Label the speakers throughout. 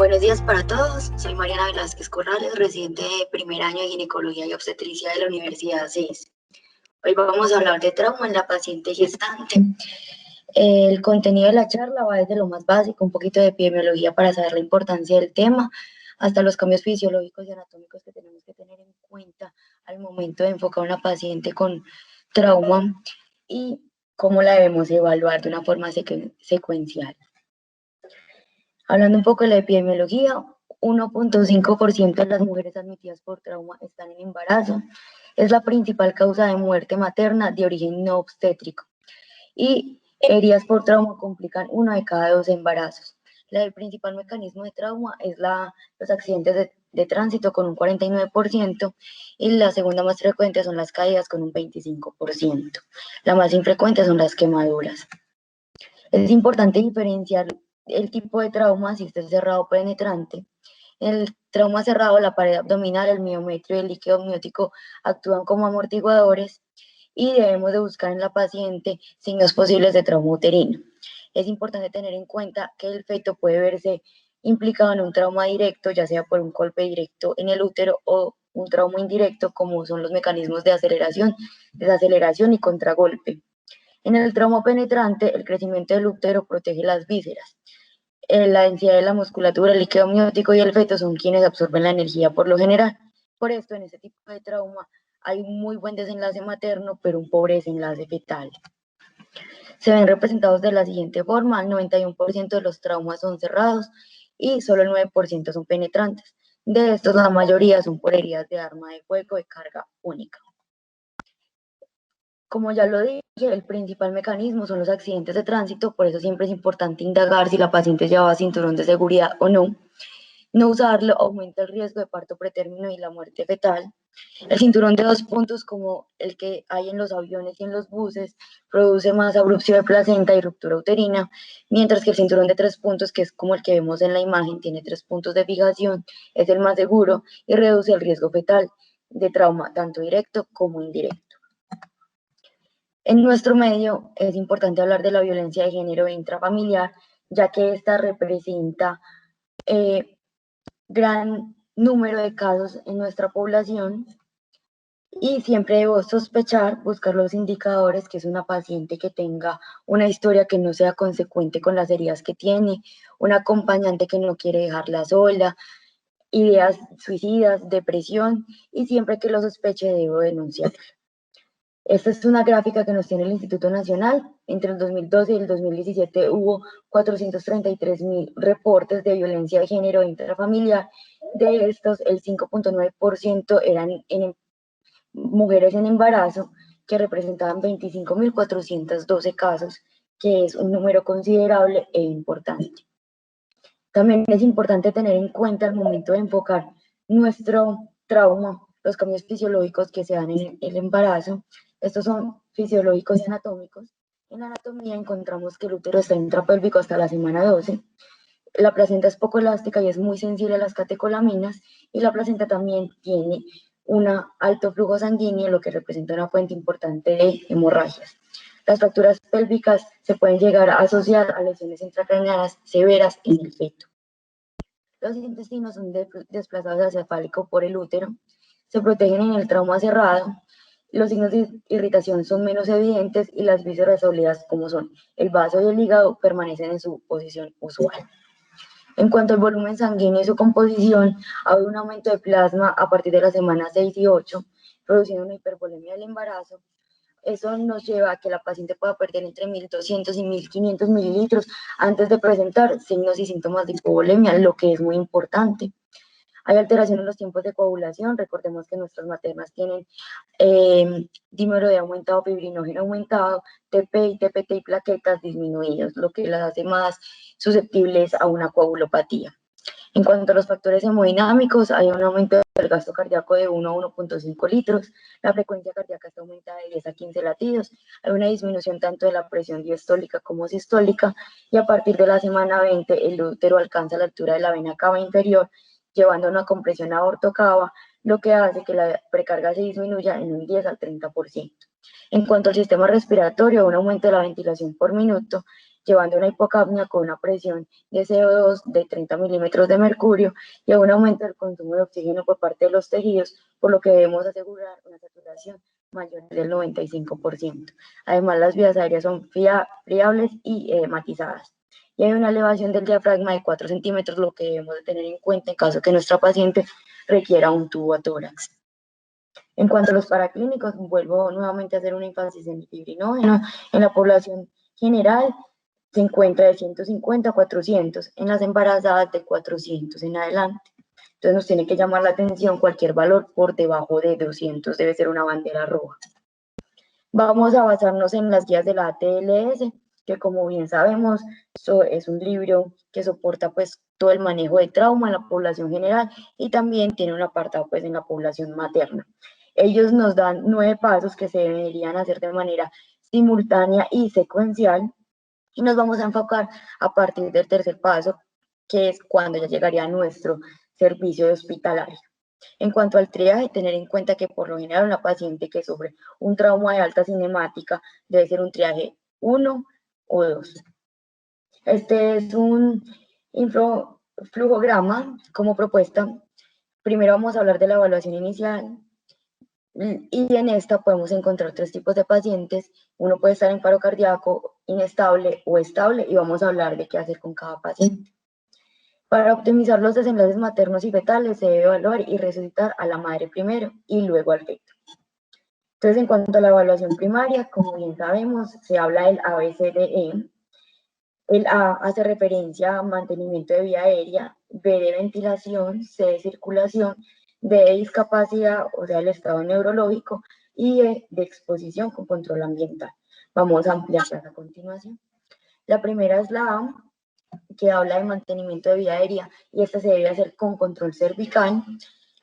Speaker 1: Buenos días para todos, soy Mariana Velázquez Corrales, residente de primer año de Ginecología y Obstetricia de la Universidad CES. Hoy vamos a hablar de trauma en la paciente gestante. El contenido de la charla va desde lo más básico, un poquito de epidemiología para saber la importancia del tema, hasta los cambios fisiológicos y anatómicos que tenemos que tener en cuenta al momento de enfocar a una paciente con trauma y cómo la debemos evaluar de una forma secuencial. Hablando un poco de la epidemiología, 1.5% de las mujeres admitidas por trauma están en embarazo. Es la principal causa de muerte materna de origen no obstétrico. Y heridas por trauma complican 1 de cada 2 embarazos. El principal mecanismo de trauma es los accidentes de tránsito con un 49% y la segunda más frecuente son las caídas con un 25%. La más infrecuente son las quemaduras. Es importante diferenciar el tipo de trauma, si está cerrado o penetrante. En el trauma cerrado, la pared abdominal, el miometrio y el líquido amniótico actúan como amortiguadores y debemos de buscar en la paciente signos posibles de trauma uterino. Es importante tener en cuenta que el feto puede verse implicado en un trauma directo, ya sea por un golpe directo en el útero o un trauma indirecto, como son los mecanismos de aceleración, desaceleración y contragolpe. En el trauma penetrante, el crecimiento del útero protege las vísceras. La densidad de la musculatura, el líquido amniótico y el feto son quienes absorben la energía por lo general. Por esto, en este tipo de trauma hay un muy buen desenlace materno, pero un pobre desenlace fetal. Se ven representados de la siguiente forma: el 91% de los traumas son cerrados y solo el 9% son penetrantes. De estos, la mayoría son por heridas de arma de fuego de carga única. Como ya lo dije, el principal mecanismo son los accidentes de tránsito, por eso siempre es importante indagar si la paciente llevaba cinturón de seguridad o no. No usarlo aumenta el riesgo de parto pretérmino y la muerte fetal. El cinturón de 2 puntos, como el que hay en los aviones y en los buses, produce más abrupción de placenta y ruptura uterina, mientras que el cinturón de 3 puntos, que es como el que vemos en la imagen, tiene 3 puntos de fijación, es el más seguro y reduce el riesgo fetal de trauma, tanto directo como indirecto. En nuestro medio es importante hablar de la violencia de género intrafamiliar, ya que esta representa gran número de casos en nuestra población y siempre debo sospechar, buscar los indicadores, que es una paciente que tenga una historia que no sea consecuente con las heridas que tiene, una acompañante que no quiere dejarla sola, ideas suicidas, depresión, y siempre que lo sospeche debo denunciar. Esta es una gráfica que nos tiene el Instituto Nacional. Entre el 2012 y el 2017 hubo 433.000 reportes de violencia de género intrafamiliar. De estos, el 5.9% eran mujeres en embarazo, que representaban 25.412 casos, que es un número considerable e importante. También es importante tener en cuenta al momento de enfocar nuestro trauma, los cambios fisiológicos que se dan en el embarazo. Estos son fisiológicos y anatómicos. En la anatomía encontramos que el útero está intrapélvico hasta la semana 12. La placenta es poco elástica y es muy sensible a las catecolaminas, y la placenta también tiene un alto flujo sanguíneo, lo que representa una fuente importante de hemorragias. Las fracturas pélvicas se pueden llegar a asociar a lesiones intracraneanas severas en el feto. Los intestinos son desplazados hacia el fálico por el útero, se protegen en el trauma cerrado. Los signos de irritación son menos evidentes y las vísceras sólidas, como son el vaso y el hígado, permanecen en su posición usual. En cuanto al volumen sanguíneo y su composición, hay un aumento de plasma a partir de las semanas 6 y 8, produciendo una hipervolemia del embarazo. Eso nos lleva a que la paciente pueda perder entre 1.200 y 1.500 mililitros antes de presentar signos y síntomas de hipovolemia, lo que es muy importante. Hay alteración en los tiempos de coagulación. Recordemos que nuestras maternas tienen dímero D aumentado, fibrinógeno aumentado, TP y TPT y plaquetas disminuidos, lo que las hace más susceptibles a una coagulopatía. En cuanto a los factores hemodinámicos, hay un aumento del gasto cardíaco de 1 a 1.5 litros, la frecuencia cardíaca está aumentada de 10 a 15 latidos, hay una disminución tanto de la presión diastólica como sistólica, y a partir de la semana 20 el útero alcanza la altura de la vena cava inferior, llevando a una compresión aorto-cava, lo que hace que la precarga se disminuya en un 10 al 30%. En cuanto al sistema respiratorio, un aumento de la ventilación por minuto, llevando a una hipocapnia con una presión de CO2 de 30 milímetros de mercurio y a un aumento del consumo de oxígeno por parte de los tejidos, por lo que debemos asegurar una saturación mayor del 95%. Además, las vías aéreas son friables y matizadas. Y hay una elevación del diafragma de 4 centímetros, lo que debemos de tener en cuenta en caso que nuestra paciente requiera un tubo a tórax. En cuanto a los paraclínicos, vuelvo nuevamente a hacer un énfasis en el fibrinógeno. En la población general se encuentra de 150 a 400, en las embarazadas de 400 en adelante. Entonces nos tiene que llamar la atención cualquier valor por debajo de 200, debe ser una bandera roja. Vamos a basarnos en las guías de la ATLS, que como bien sabemos, es un libro que soporta pues todo el manejo de trauma en la población general y también tiene un apartado pues en la población materna. Ellos nos dan 9 pasos que se deberían hacer de manera simultánea y secuencial y nos vamos a enfocar a partir del tercer paso, que es cuando ya llegaría a nuestro servicio hospitalario. En cuanto al triaje, tener en cuenta que por lo general una paciente que sufre un trauma de alta cinemática debe ser un triaje 1 o 2. Este es un flujograma como propuesta. Primero vamos a hablar de la evaluación inicial y en esta podemos encontrar 3 tipos de pacientes. Uno puede estar en paro cardíaco, inestable o estable y vamos a hablar de qué hacer con cada paciente. Para optimizar los desenlaces maternos y fetales se debe evaluar y resucitar a la madre primero y luego al feto. Entonces, en cuanto a la evaluación primaria, como bien sabemos, se habla del ABCDE. El A hace referencia a mantenimiento de vía aérea, B de ventilación, C de circulación, D de discapacidad, o sea, el estado neurológico, y E de exposición con control ambiental. Vamos a ampliarlas a continuación. La primera es la A, que habla de mantenimiento de vía aérea y esta se debe hacer con control cervical.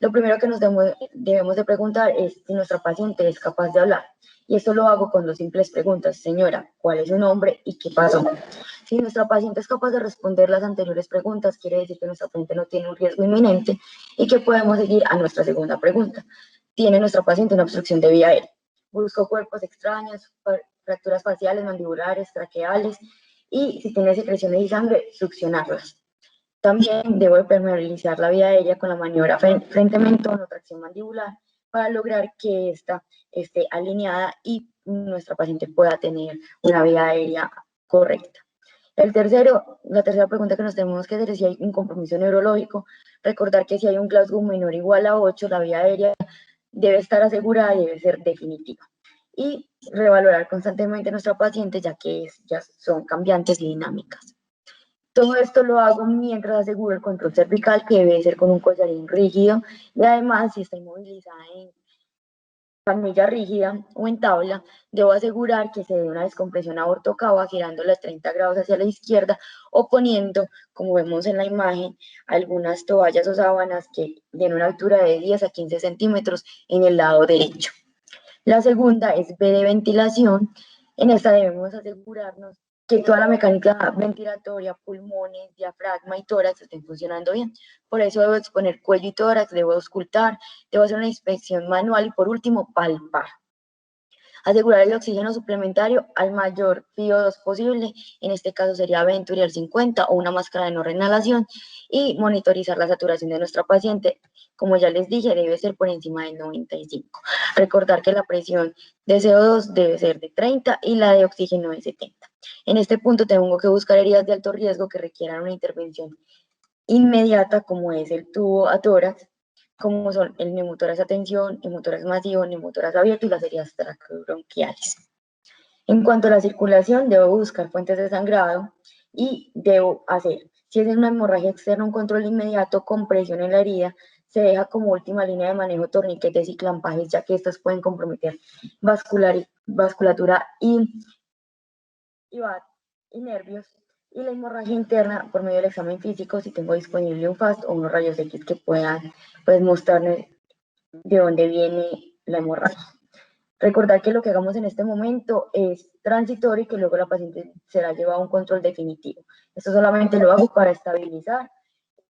Speaker 1: Lo primero que nos debemos de preguntar es si nuestra paciente es capaz de hablar. Y esto lo hago con 2 simples preguntas. Señora, ¿cuál es su nombre y qué pasó? Si nuestra paciente es capaz de responder las anteriores preguntas, quiere decir que nuestra paciente no tiene un riesgo inminente y que podemos seguir a nuestra segunda pregunta. ¿Tiene nuestra paciente una obstrucción de vía aérea? Busco cuerpos extraños, fracturas faciales, mandibulares, traqueales, y si tiene secreciones y sangre, succionarlas. También debo de permeabilizar la vía aérea con la maniobra frente-mentón o tracción mandibular para lograr que ésta esté alineada y nuestra paciente pueda tener una vía aérea correcta. La tercera pregunta que nos tenemos que hacer es si hay un compromiso neurológico. Recordar que si hay un Glasgow menor o igual a 8, la vía aérea debe estar asegurada y debe ser definitiva. Y revalorar constantemente a nuestra paciente, ya que ya son cambiantes y dinámicas. Todo esto lo hago mientras aseguro el control cervical, que debe ser con un collarín rígido, y además, si está inmovilizada en camilla rígida o en tabla, debo asegurar que se dé una descompresión aortocava girándola 30 grados hacia la izquierda o poniendo, como vemos en la imagen, algunas toallas o sábanas que den una altura de 10 a 15 centímetros en el lado derecho. La segunda es B de ventilación. En esta debemos asegurarnos que toda la mecánica ventilatoria, pulmones, diafragma y tórax estén funcionando bien. Por eso debo exponer cuello y tórax, debo auscultar, debo hacer una inspección manual y por último palpar. Asegurar el oxígeno suplementario al mayor PO2 posible, en este caso sería Venturi al 50 o una máscara de no reinhalación, y monitorizar la saturación de nuestra paciente. Como ya les dije, debe ser por encima del 95. Recordar que la presión de CO2 debe ser de 30 y la de oxígeno de 70. En este punto tengo que buscar heridas de alto riesgo que requieran una intervención inmediata, como es el tubo a tórax, como son el neumotórax a tensión, neumotórax masivo, neumotórax abierto y las heridas traqueobronquiales. En cuanto a la circulación, debo buscar fuentes de sangrado y debo hacer, si es una hemorragia externa, un control inmediato con presión en la herida. Se deja como última línea de manejo torniquetes y clampajes, ya que estos pueden comprometer vasculatura y nervios. Y la hemorragia interna por medio del examen físico, si tengo disponible un FAST o unos rayos X que puedan pues, mostrarme de dónde viene la hemorragia. Recordar que lo que hagamos en este momento es transitorio y que luego la paciente será llevada a un control definitivo. Esto solamente lo hago para estabilizar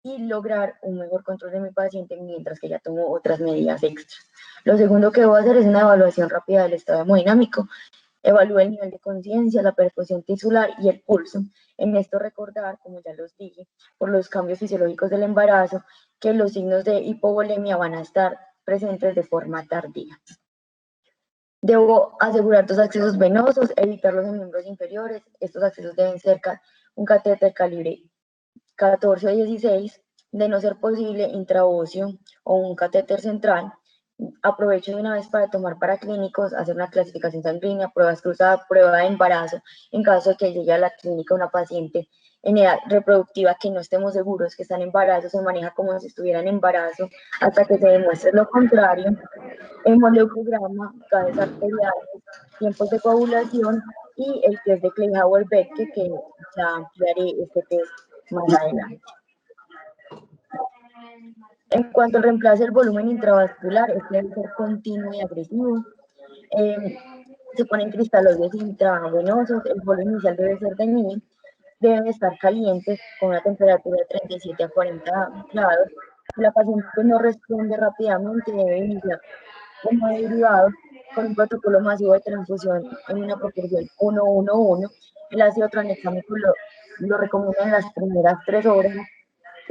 Speaker 1: y lograr un mejor control de mi paciente mientras que ya tomo otras medidas extras. Lo segundo que voy a hacer es una evaluación rápida del estado hemodinámico. Evalúa el nivel de conciencia, la perfusión tisular y el pulso. En esto recordar, como ya los dije, por los cambios fisiológicos del embarazo, que los signos de hipovolemia van a estar presentes de forma tardía. Debo asegurar tus accesos venosos, evitarlos en miembros inferiores. Estos accesos deben ser un catéter calibre 14 o 16, de no ser posible intraóseo o un catéter central. Aprovecho de una vez para tomar paraclínicos, hacer una clasificación sanguínea, pruebas cruzadas, prueba de embarazo, en caso de que llegue a la clínica una paciente en edad reproductiva que no estemos seguros que está en embarazo, se maneja como si estuviera en embarazo hasta que se demuestre lo contrario. Hemoleucograma, gases arteriales, tiempos de coagulación y el test de Kleihauer-Betke, que ya ampliaré este test más adelante. En cuanto al reemplazo del volumen intravascular, este debe ser continuo y agresivo. Se ponen cristaloides intravenosos, el volumen inicial debe ser de 1000, deben estar calientes con una temperatura de 37 a 40 grados. Si la paciente no responde rápidamente, debe iniciar como derivados con un protocolo masivo de transfusión en una proporción 1-1-1. El ácido tranexámico lo recomiendan en las primeras 3 horas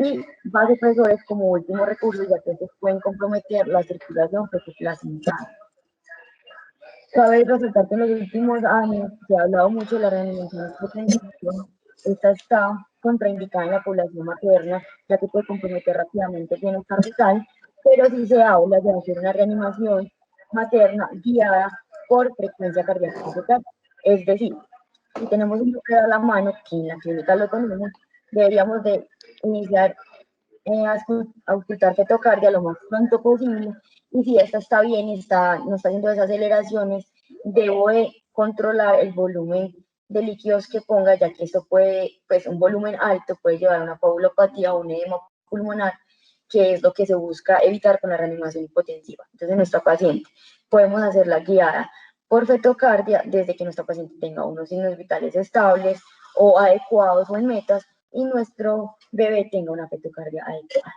Speaker 1: y vasopresores como último recurso, ya que estos pueden comprometer la circulación fetoplacental. Cabe resaltar que en los últimos años se ha hablado mucho de la reanimación hipotensiva. Esta está contraindicada en la población materna, ya que puede comprometer rápidamente el bienestar vital, pero sí se habla de hacer una reanimación materna guiada por frecuencia cardíaca fetal. Es decir, si tenemos un bloqueo a la mano, que en la clínica lo tenemos, deberíamos de iniciar a auscultar fetocardia lo más pronto posible, y si esta está bien y no está haciendo desaceleraciones, debo de controlar el volumen de líquidos que ponga, ya que esto puede, pues un volumen alto puede llevar a una coagulopatía o un edema pulmonar, que es lo que se busca evitar con la reanimación hipotensiva. Entonces, nuestra paciente podemos hacerla guiada por fetocardia desde que nuestra paciente tenga unos signos vitales estables o adecuados o en metas, y nuestro bebé tenga una fetocardia adecuada.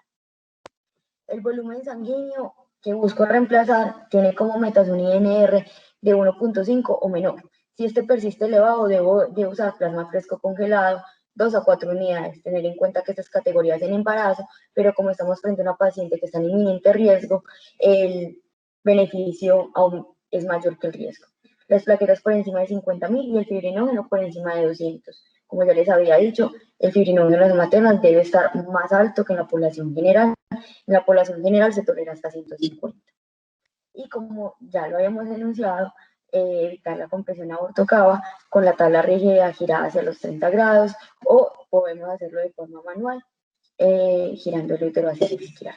Speaker 1: El volumen sanguíneo que busco reemplazar tiene como metas un INR de 1.5 o menor. Si este persiste elevado, debo de usar plasma fresco congelado, 2 a 4 unidades. Tener en cuenta que estas categorías en embarazo, pero como estamos frente a una paciente que está en inminente riesgo, el beneficio aún es mayor que el riesgo. Las plaquetas por encima de 50.000 y el fibrinógeno por encima de 200. Como ya les había dicho, el fibrinógeno en las maternas debe estar más alto que en la población general. En la población general se tolera hasta 150. Y como ya lo habíamos denunciado, evitar la compresión aortocava con la tabla rígida girada hacia los 30 grados, o podemos hacerlo de forma manual, girando el útero hacia la izquierda.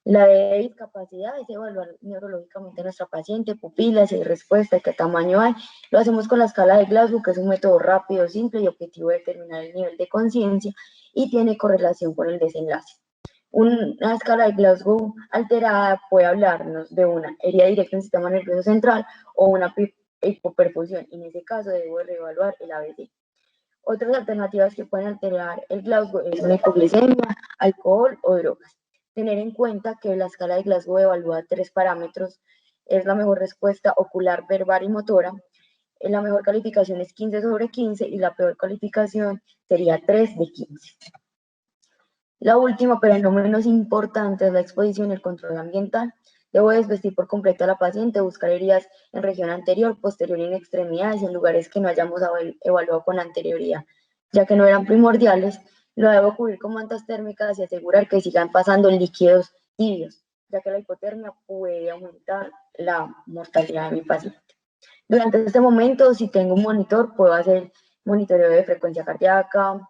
Speaker 1: La de discapacidad es evaluar neurológicamente a nuestra paciente, pupilas y respuesta, qué tamaño hay. Lo hacemos con la escala de Glasgow, que es un método rápido, simple y objetivo de determinar el nivel de conciencia y tiene correlación con el desenlace. Una escala de Glasgow alterada puede hablarnos de una herida directa en el sistema nervioso central o una hipoperfusión. En ese caso debo reevaluar el ABC. Otras alternativas que pueden alterar el Glasgow es la hipoglicemia, alcohol o drogas. Tener en cuenta que la escala de Glasgow evalúa 3 parámetros. Es la mejor respuesta ocular, verbal y motora. La mejor calificación es 15/15 y la peor calificación sería 3 de 15. La última, pero no menos importante, es la exposición y el control ambiental. Debo desvestir por completo a la paciente, buscar heridas en región anterior, posterior y en extremidades, en lugares que no hayamos evaluado con anterioridad, ya que no eran primordiales. Lo debo cubrir con mantas térmicas y asegurar que sigan pasando líquidos tibios, ya que la hipotermia puede aumentar la mortalidad de mi paciente. Durante este momento, si tengo un monitor, puedo hacer monitoreo de frecuencia cardíaca,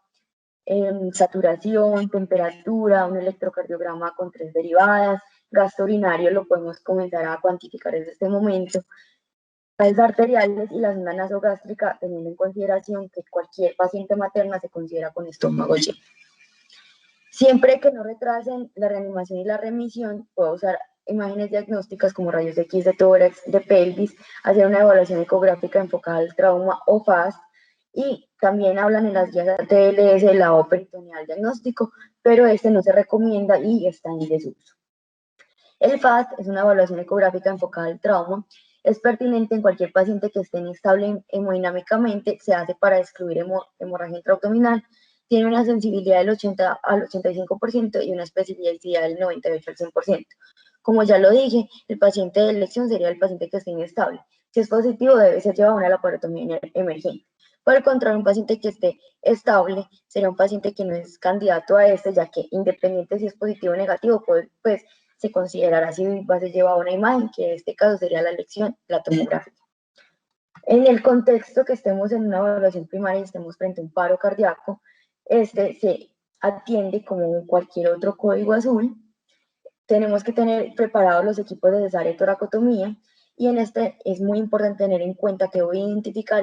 Speaker 1: saturación, temperatura, un electrocardiograma con 3 derivadas, gasto urinario lo podemos comenzar a cuantificar desde este momento, gases arteriales y la sonda nasogástrica, teniendo en consideración que cualquier paciente materna se considera con estómago lleno. Siempre que no retrasen la reanimación y la remisión, puedo usar imágenes diagnósticas como rayos X de tórax, de pelvis, hacer una evaluación ecográfica enfocada al trauma o FAST, y también hablan en las guías ATLS del lavado peritoneal diagnóstico, pero este no se recomienda y está en desuso. El FAST es una evaluación ecográfica enfocada al trauma Es pertinente en cualquier paciente que esté inestable hemodinámicamente, se hace para excluir hemorragia intraabdominal, tiene una sensibilidad del 80 al 85% y una especificidad del 98 al 100%. Como ya lo dije, el paciente de elección sería el paciente que esté inestable. Si es positivo, debe ser llevado a una laparotomía emergente. Por el contrario, un paciente que esté estable sería un paciente que no es candidato a este, ya que independiente si es positivo o negativo, pues se considerará si va a ser llevado a una imagen, que en este caso sería la elección, la tomografía. En el contexto que estemos en una evaluación primaria y estemos frente a un paro cardíaco, este se atiende como cualquier otro código azul. Tenemos que tener preparados los equipos de cesárea y toracotomía, y en este es muy importante tener en cuenta que voy a identificar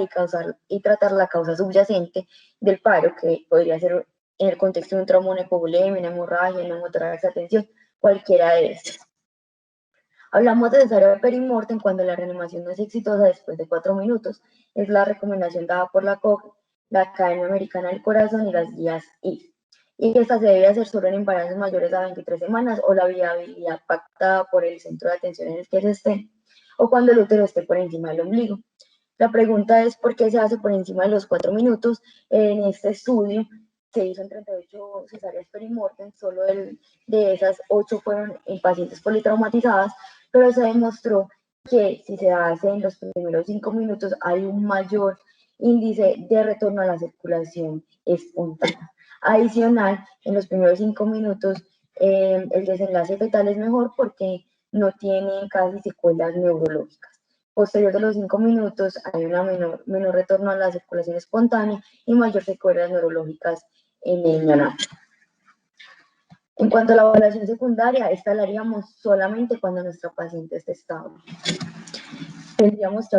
Speaker 1: y tratar la causa subyacente del paro, que podría ser en el contexto de un trauma, una hipovolemia, una hemorragia, una hemotorax de tensión, cualquiera de estas. Hablamos de cesárea perimortem cuando la reanimación no es exitosa después de 4 minutos. Es la recomendación dada por la COC, la Academia Americana del Corazón y las guías IF. Y que esta se debe hacer solo en embarazos mayores a 23 semanas o la viabilidad pactada por el centro de atención en el que se esté, o cuando el útero esté por encima del ombligo. La pregunta es por qué se hace por encima de los 4 minutos. En este estudio se hizo en 38 cesáreas perimortem, solo de esas 8 fueron en pacientes politraumatizadas, pero se demostró que si se hace en los primeros 5 minutos hay un mayor índice de retorno a la circulación espontánea. Adicional, en los primeros 5 minutos el desenlace fetal es mejor porque no tiene casi secuelas neurológicas. Posterior de los 5 minutos hay una menor retorno a la circulación espontánea y mayor secuelas neurológicas en el neonato. En cuanto a la evaluación secundaria, esta la haríamos solamente cuando nuestra paciente esté estable. Tendríamos que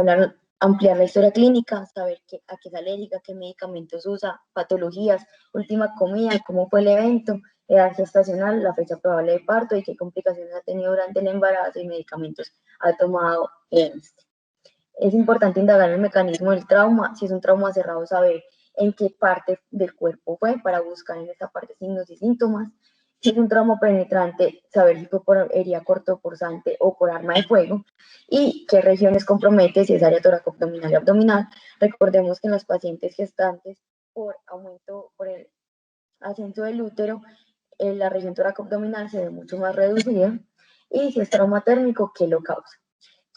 Speaker 1: ampliar la historia clínica, saber a qué es alérgica, qué medicamentos usa, patologías, última comida, cómo fue el evento, edad gestacional, la fecha probable de parto y qué complicaciones ha tenido durante el embarazo y medicamentos ha tomado en este. Es importante indagar el mecanismo del trauma, si es un trauma cerrado, saber en qué parte del cuerpo fue para buscar en esta parte signos y síntomas. Si es un trauma penetrante, saber si fue por herida cortopunzante o por arma de fuego y qué regiones compromete, si es área toracoabdominal y abdominal. Recordemos que en los pacientes gestantes, por el ascenso del útero, la región toracoabdominal se ve mucho más reducida, y si es trauma térmico, ¿qué lo causa?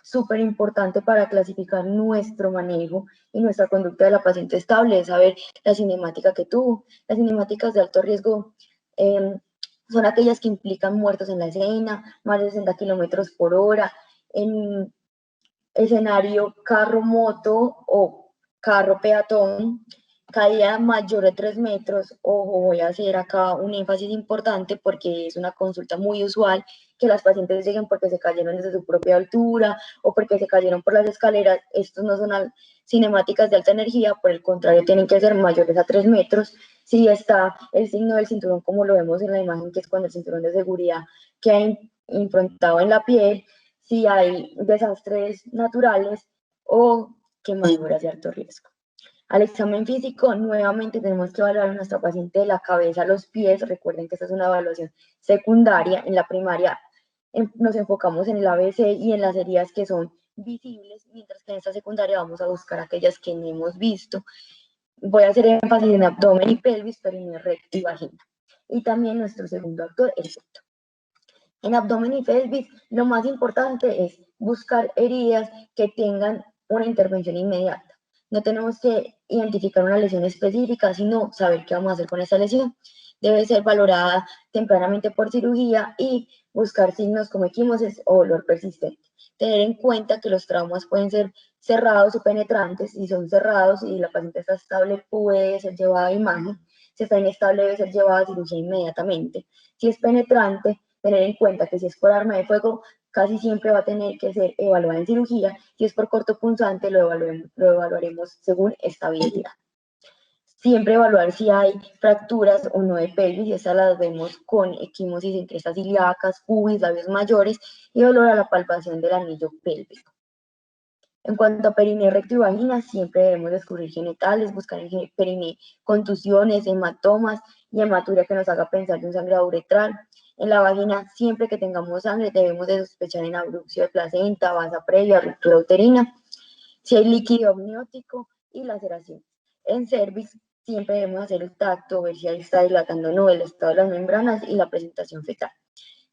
Speaker 1: Súper importante para clasificar nuestro manejo y nuestra conducta de la paciente estable es saber la cinemática que tuvo. Las cinemáticas de alto riesgo son aquellas que implican muertos en la escena, más de 60 kilómetros por hora, en escenario carro-moto o carro-peatón, caída mayor de 3 metros. Ojo, voy a hacer acá un énfasis importante porque es una consulta muy usual que las pacientes lleguen porque se cayeron desde su propia altura o porque se cayeron por las escaleras. Estos no son cinemáticas de alta energía, por el contrario, tienen que ser mayores a 3 metros. Si está el signo del cinturón, como lo vemos en la imagen, que es cuando el cinturón de seguridad queda improntado en la piel, si hay desastres naturales o quemaduras de alto riesgo. Al examen físico, nuevamente tenemos que evaluar a nuestra paciente de la cabeza a los pies. Recuerden que esta es una evaluación secundaria. En la primaria nos enfocamos en el ABC y en las heridas que son visibles, mientras que en esta secundaria vamos a buscar aquellas que no hemos visto. Voy a hacer énfasis en abdomen y pelvis, perineo, recto y vagina. Y también nuestro segundo actor, el septo. En abdomen y pelvis, lo más importante es buscar heridas que tengan una intervención inmediata. No tenemos que identificar una lesión específica, sino saber qué vamos a hacer con esa lesión. Debe ser valorada tempranamente por cirugía y buscar signos como equimosis o dolor persistente. Tener en cuenta que los traumas pueden ser cerrados o penetrantes. Si son cerrados y la paciente está estable, puede ser llevada a imagen. Si está inestable, debe ser llevada a cirugía inmediatamente. Si es penetrante, tener en cuenta que si es por arma de fuego, casi siempre va a tener que ser evaluada en cirugía. Si es por cortopunzante, lo evaluaremos según estabilidad. Siempre evaluar si hay fracturas o no de pelvis, y estas las vemos con equimosis en crestas ilíacas, pubis, labios mayores, y dolor a la palpación del anillo pélvico. En cuanto a perineo, recto y vagina, siempre debemos descubrir genitales, buscar en perineo contusiones, hematomas y hematuria que nos haga pensar de un sangrado uretral. En la vagina, siempre que tengamos sangre, debemos de sospechar en abrupcio de placenta, vasa previa, ruptura uterina, si hay líquido amniótico y laceración. En cervix, siempre debemos hacer el tacto, ver si ahí está dilatando o no, el estado de las membranas y la presentación fetal.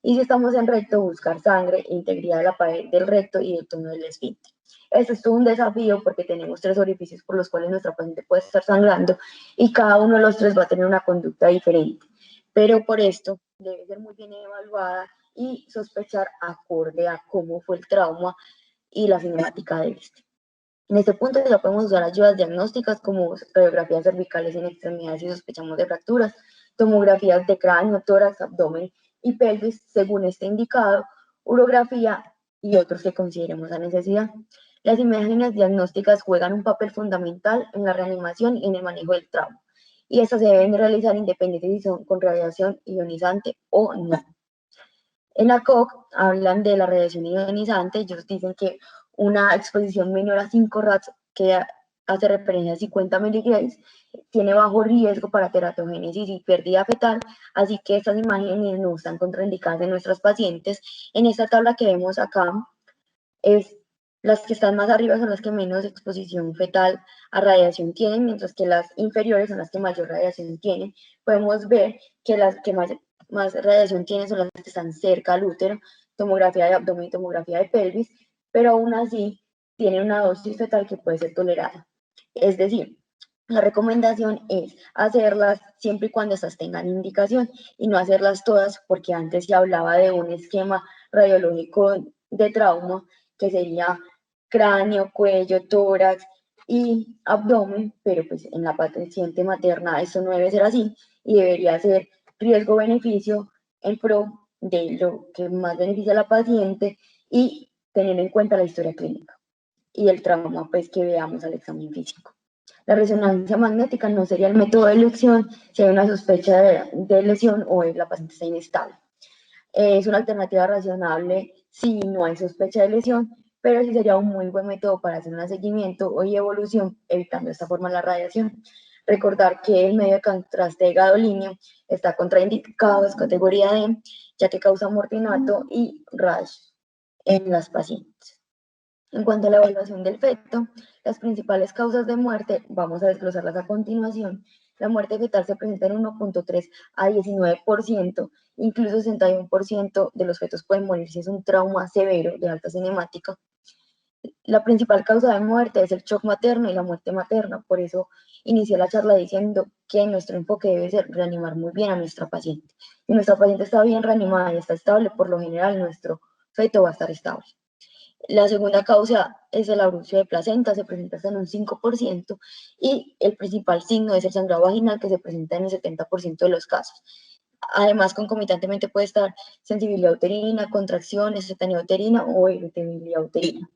Speaker 1: Y si estamos en recto, buscar sangre, integridad de la pared del recto y del tono del esfínter. Esto es todo un desafío porque tenemos 3 orificios por los cuales nuestra paciente puede estar sangrando y cada uno de los 3 va a tener una conducta diferente. Pero por esto debe ser muy bien evaluada y sospechar acorde a cómo fue el trauma y la cinemática de este. En este punto ya podemos usar ayudas diagnósticas como radiografías cervicales en extremidades si sospechamos de fracturas, tomografías de cráneo, tórax, abdomen y pelvis según esté indicado, urografía y otros que consideremos la necesidad. Las imágenes diagnósticas juegan un papel fundamental en la reanimación y en el manejo del trauma, y estas se deben realizar independientemente si son con radiación ionizante o no. En la COC hablan de la radiación ionizante, ellos dicen que una exposición menor a 5 rads, que hace referencia a 50 miligramas, tiene bajo riesgo para teratogénesis y pérdida fetal, así que estas imágenes no están contraindicadas en nuestros pacientes. En esta tabla que vemos acá, las que están más arriba son las que menos exposición fetal a radiación tienen, mientras que las inferiores son las que mayor radiación tienen. Podemos ver que las que más radiación tienen son las que están cerca al útero, tomografía de abdomen y tomografía de pelvis, pero aún así tienen una dosis fetal que puede ser tolerada. Es decir, la recomendación es hacerlas siempre y cuando estas tengan indicación y no hacerlas todas, porque antes se hablaba de un esquema radiológico de trauma que sería cráneo, cuello, tórax y abdomen, pero pues en la paciente materna esto no debe ser así y debería ser riesgo-beneficio en pro de lo que más beneficia a la paciente y teniendo en cuenta la historia clínica y el trauma pues que veamos al examen físico. La resonancia magnética no sería el método de elección si hay una sospecha de lesión o la paciente está inestable. Es una alternativa razonable si no hay sospecha de lesión, pero sí sería un muy buen método para hacer un seguimiento y evolución, evitando de esta forma la radiación. Recordar que el medio de contraste de gadolínio está contraindicado, es categoría D, ya que causa mortinato y rash en las pacientes. En cuanto a la evaluación del feto, las principales causas de muerte, vamos a desglosarlas a continuación. La muerte fetal se presenta en 1.3 a 19%, incluso 61% de los fetos pueden morir si es un trauma severo de alta cinemática. La principal causa de muerte es el shock materno y la muerte materna, por eso inicié la charla diciendo que nuestro enfoque debe ser reanimar muy bien a nuestra paciente. Si nuestra paciente está bien reanimada y está estable, por lo general nuestro feto va a estar estable. La segunda causa es el abrupcio de placenta, se presenta hasta en un 5%, y el principal signo es el sangrado vaginal, que se presenta en el 70% de los casos. Además, concomitantemente puede estar sensibilidad uterina, contracciones, cetanía uterina o irritabilidad uterina.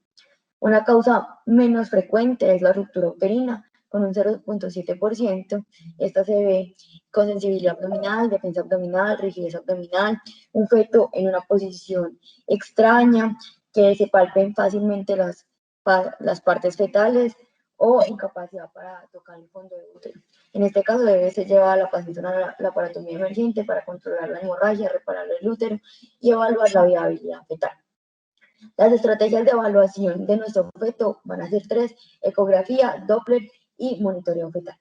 Speaker 1: Una causa menos frecuente es la ruptura uterina, con un 0.7%. Esta se ve con sensibilidad abdominal, defensa abdominal, rigidez abdominal, un feto en una posición extraña, que se palpen fácilmente las partes fetales o incapacidad para tocar el fondo del útero. En este caso debe ser llevada a la paciente a una laparotomía emergente para controlar la hemorragia, reparar el útero y evaluar la viabilidad fetal. Las estrategias de evaluación de nuestro feto van a ser 3: ecografía, Doppler y monitoreo fetal.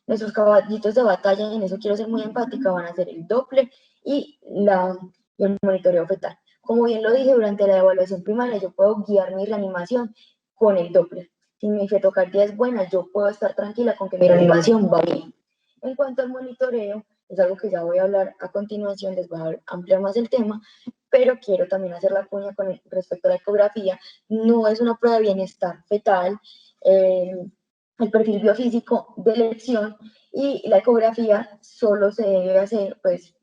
Speaker 1: Nuestros caballitos de batalla, y en eso quiero ser muy empática, van a ser el Doppler y el monitoreo fetal. Como bien lo dije, durante la evaluación primaria yo puedo guiar mi reanimación con el Doppler. Si mi fetocardia es buena, yo puedo estar tranquila con que mi reanimación va bien. En cuanto al monitoreo, es algo que ya voy a hablar a continuación, les voy a ampliar más el tema, pero quiero también hacer la cuña con respecto a la ecografía. No es una prueba de bienestar fetal, el perfil biofísico de elección, y la ecografía solo se debe hacer, pues,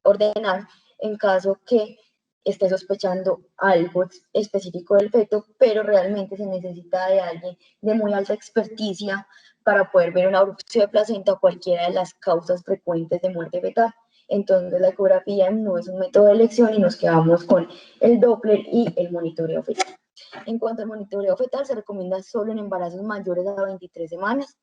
Speaker 1: ordenar en caso que esté sospechando algo específico del feto, pero realmente se necesita de alguien de muy alta experticia para poder ver una abrupción de placenta o cualquiera de las causas frecuentes de muerte fetal. Entonces la ecografía no es un método de elección y nos quedamos con el Doppler y el monitoreo fetal. En cuanto al monitoreo fetal, se recomienda solo en embarazos mayores a 23 semanas.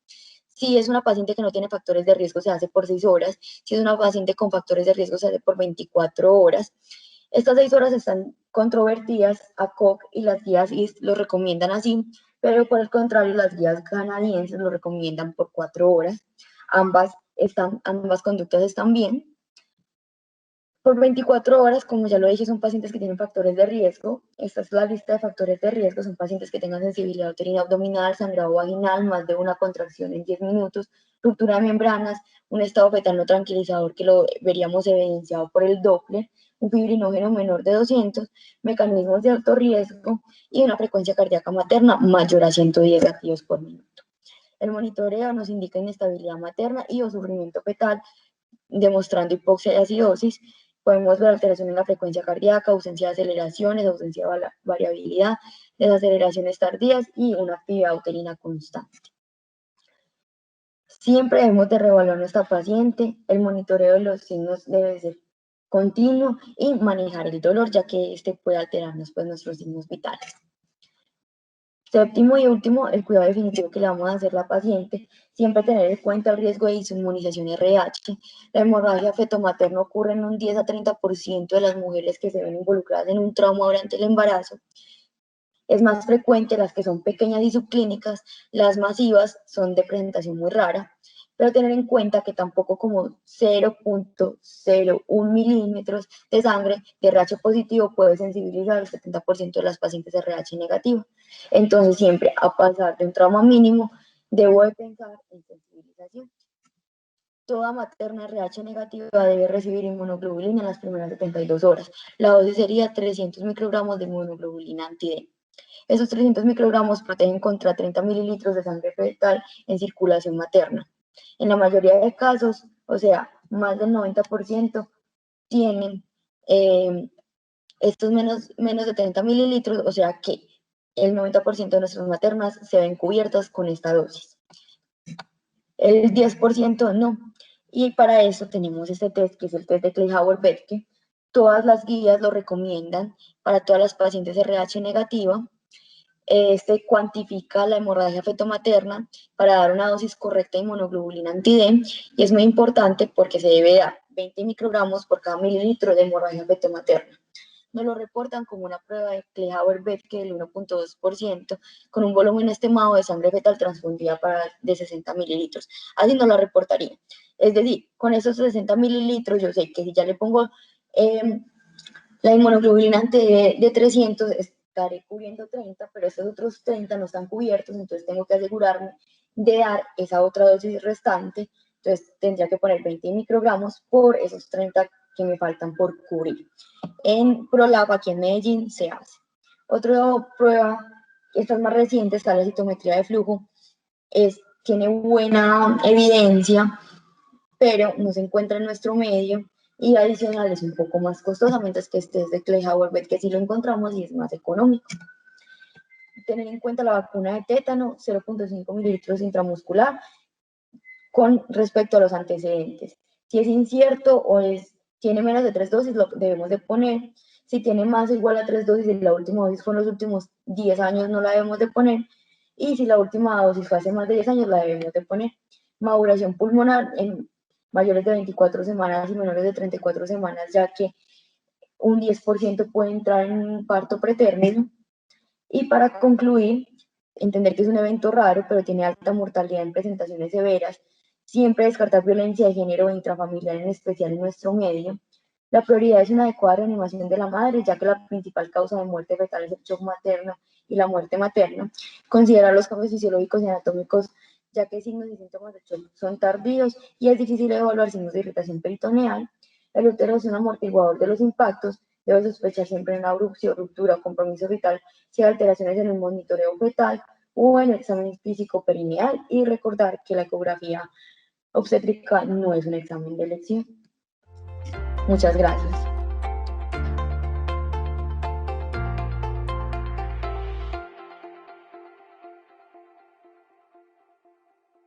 Speaker 1: Si es una paciente que no tiene factores de riesgo, se hace por 6 horas. Si es una paciente con factores de riesgo, se hace por 24 horas. Estas 6 horas están controvertidas. ACOG y las guías IST lo recomiendan así, pero por el contrario, las guías canadienses lo recomiendan por 4 horas. Ambas conductas están bien. Por 24 horas, como ya lo dije, son pacientes que tienen factores de riesgo. Esta es la lista de factores de riesgo. Son pacientes que tengan sensibilidad uterina abdominal, sangrado vaginal, más de una contracción en 10 minutos, ruptura de membranas, un estado fetal no tranquilizador que lo veríamos evidenciado por el Doppler, un fibrinógeno menor de 200, mecanismos de alto riesgo y una frecuencia cardíaca materna mayor a 110 latidos por minuto. El monitoreo nos indica inestabilidad materna y o sufrimiento fetal, demostrando hipoxia y acidosis. Podemos ver alteración en la frecuencia cardíaca, ausencia de aceleraciones, ausencia de variabilidad, desaceleraciones tardías y una actividad uterina constante. Siempre debemos de reevaluar a nuestra paciente. El monitoreo de los signos debe ser continuo y manejar el dolor, ya que este puede alterarnos nuestros signos vitales. Séptimo y último, el cuidado definitivo que le vamos a hacer a la paciente, siempre tener en cuenta el riesgo de inmunización RH. La hemorragia fetomaterna ocurre en un 10 a 30% de las mujeres que se ven involucradas en un trauma durante el embarazo. Es más frecuente las que son pequeñas y subclínicas, las masivas son de presentación muy rara, pero tener en cuenta que tampoco como 0.01 milímetros de sangre de RH positivo puede sensibilizar al 70% de las pacientes RH negativas. Entonces siempre a pasar de un trauma mínimo, debo de pensar en sensibilización. Toda materna RH negativa debe recibir inmunoglobulina en las primeras 72 horas. La dosis sería 300 microgramos de inmunoglobulina anti-D. Esos 300 microgramos protegen contra 30 mililitros de sangre fetal en circulación materna. En la mayoría de casos, o sea, más del 90%, tienen estos menos de 30 mililitros, o sea que el 90% de nuestras maternas se ven cubiertas con esta dosis. El 10% no. Y para eso tenemos este test, que es el test de Kleihauer-Betke. Todas las guías lo recomiendan para todas las pacientes RH negativa. Este cuantifica la hemorragia fetomaterna para dar una dosis correcta de inmunoglobulina anti-D, y es muy importante porque se debe dar 20 microgramos por cada mililitro de hemorragia fetomaterna. Nos lo reportan como una prueba de Kleihauer-Betke del 1.2%, con un volumen estimado de sangre fetal transfundida de 60 mililitros. Así no la reportaría. Es decir, con esos 60 mililitros, yo sé que si ya le pongo la inmunoglobulina de 300, estaré cubriendo 30, pero estos otros 30 no están cubiertos, entonces tengo que asegurarme de dar esa otra dosis restante. Entonces tendría que poner 20 microgramos por esos 30 que me faltan por cubrir. En ProLab, aquí en Medellín, se hace. Otra prueba, esta es más reciente, está la citometría de flujo, tiene buena evidencia, pero no se encuentra en nuestro medio, y adicional es un poco más costosa, mientras que este es de Kleihauer-Betke, que sí lo encontramos y es más económico. Tener en cuenta la vacuna de tétano, 0.5 mililitros intramuscular, con respecto a los antecedentes. Si es incierto o tiene menos de 3 dosis, lo debemos de poner. Si tiene más o igual a 3 dosis y la última dosis fue en los últimos 10 años, no la debemos de poner. Y si la última dosis fue hace más de 10 años, la debemos de poner. Maduración pulmonar en mayores de 24 semanas y menores de 34 semanas, ya que un 10% puede entrar en un parto pretérmino. Y para concluir, entender que es un evento raro, pero tiene alta mortalidad en presentaciones severas. Siempre descartar violencia de género o intrafamiliar, en especial en nuestro medio. La prioridad es una adecuada reanimación de la madre, ya que la principal causa de muerte fetal es el shock materno y la muerte materna. Considerar los cambios fisiológicos y anatómicos, ya que signos y síntomas de shock son tardíos y es difícil evaluar signos de irritación peritoneal. El útero es un amortiguador de los impactos. Debe sospechar siempre en una ruptura o compromiso vital si hay alteraciones en el monitoreo fetal o en el examen físico perineal, y recordar que la ecografía obstétrica no es un examen de elección. Muchas gracias.